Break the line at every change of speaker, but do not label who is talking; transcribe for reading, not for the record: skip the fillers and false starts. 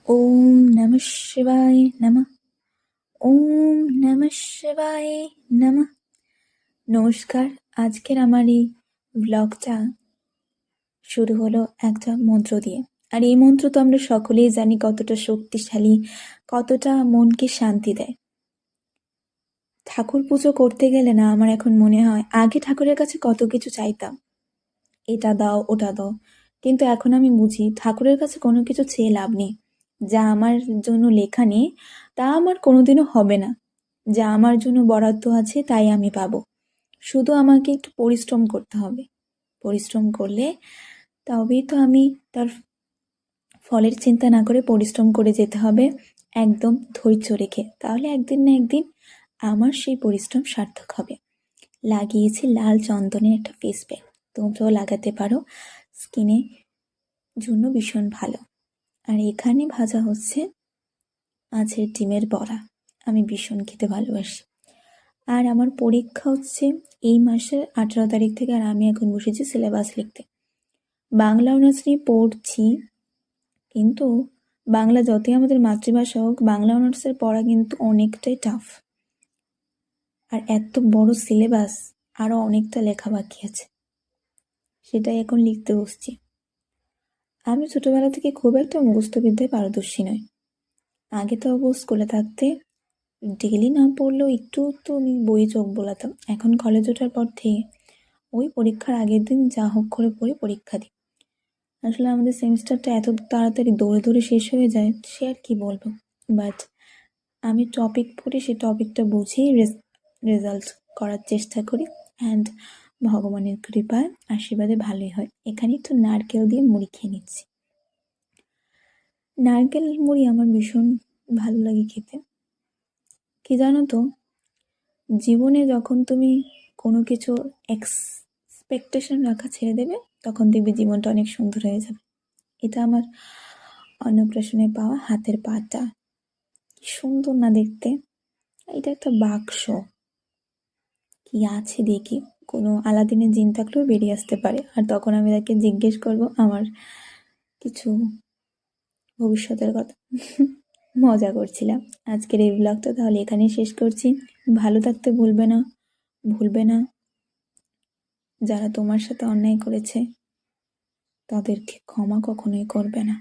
ওম নমঃ শিবায় নমঃ। ওম নমঃ শিবায় নমঃ। নমস্কার। আজকের আমার এই ব্লগটা শুরু হলো একটা মন্ত্র দিয়ে। আর এই মন্ত্র তো আমরা সকলেই জানি কতটা শক্তিশালী, কতটা মনকে শান্তি দেয়। ঠাকুর পুজো করতে গেলে না আমার এখন মনে হয় আগে ঠাকুরের কাছে কত কিছু চাইতাম, এটা দাও ওটা দাও, কিন্তু এখন আমি বুঝি ঠাকুরের কাছে কোনো কিছু চেয়ে লাভ নেই। যা আমার জন্য লেখা নেই তা আমার কোনোদিনও হবে না, যা আমার জন্য বরাদ্দ আছে তাই আমি পাবো। শুধু আমাকে একটু পরিশ্রম করতে হবে। পরিশ্রম করলে তবেই তো আমি তার ফলের চিন্তা না করে পরিশ্রম করে যেতে হবে একদম ধৈর্য রেখে, তাহলে একদিন না একদিন আমার সেই পরিশ্রম সার্থক হবে। লাগিয়েছি লাল চন্দনের একটা ফেস প্যাক, তোমরাও লাগাতে পারো, স্কিনের জন্য ভীষণ ভালো। আর এখানে ভাজা হচ্ছে মাছের ডিমের বড়া, আমি ভীষণ খেতে ভালোবাসি। আর আমার পরীক্ষা হচ্ছে এই মাসের 18 তারিখ থেকে, আর আমি এখন বসেছি সিলেবাস লিখতে। বাংলা অনার্স নিয়ে পড়ছি, কিন্তু বাংলা যতই আমাদের মাতৃভাষা হোক, বাংলা অনার্সের পড়া কিন্তু অনেকটাই টাফ। আর এত বড় সিলেবাস, আরও অনেকটা লেখা বাকি আছে, সেটাই এখন লিখতে বসছি। আমি ছোটবেলা থেকে খুব একটা মুখস্থবিদ্যায় পারদর্শী নয়। আগে তো স্কুলে থাকতে ডেলি না পড়লেও একটু তো আমি বইয়ে চোখ বোলাতাম। এখন কলেজ ওঠার পর থেকে ওই পরীক্ষার আগের দিন যা হোক করে পড়ে পরীক্ষা দিই। আসলে আমাদের সেমিস্টারটা এত তাড়াতাড়ি দৌড়ে দৌড়ে শেষ হয়ে যায়, সে আর কি বলবো। বাট আমি টপিক পড়ে সেই টপিকটা বুঝেই রেজাল্ট করার চেষ্টা করি, অ্যান্ড ভগবানের কৃপায় আশীর্বাদে ভালোই হয়। এখানে একটু নারকেল দিয়ে মুড়ি খেয়ে নিচ্ছি। নারকেল মুড়ি আমার ভীষণ ভালো লাগে খেতে। কি জানো তো, জীবনে যখন তুমি কোনো কিছু এক্সপেকটেশন রাখা ছেড়ে দেবে, তখন দেখবে জীবনটা অনেক সুন্দর হয়ে যাবে। এটা আমার অন্নপ্রাশনে পাওয়া হাতের পাটা, কি সুন্দর না দেখতে। এটা একটা বাক্স, কি আছে দেখি, কোনো আলাদিনের জিন থাকলেও বেরিয়ে আসতে পারে। আর তখন আমি তাকে জিজ্ঞেস করব আমার কিছু ভবিষ্যতের কথা। মজা করছিলাম। আজকের এই ব্লগটা তাহলে এখানেই শেষ করছি। ভালো থাকতে ভুলবে না। যারা তোমার সাথে অন্যায় করেছে তাদেরকে ক্ষমা কখনোই করবে না।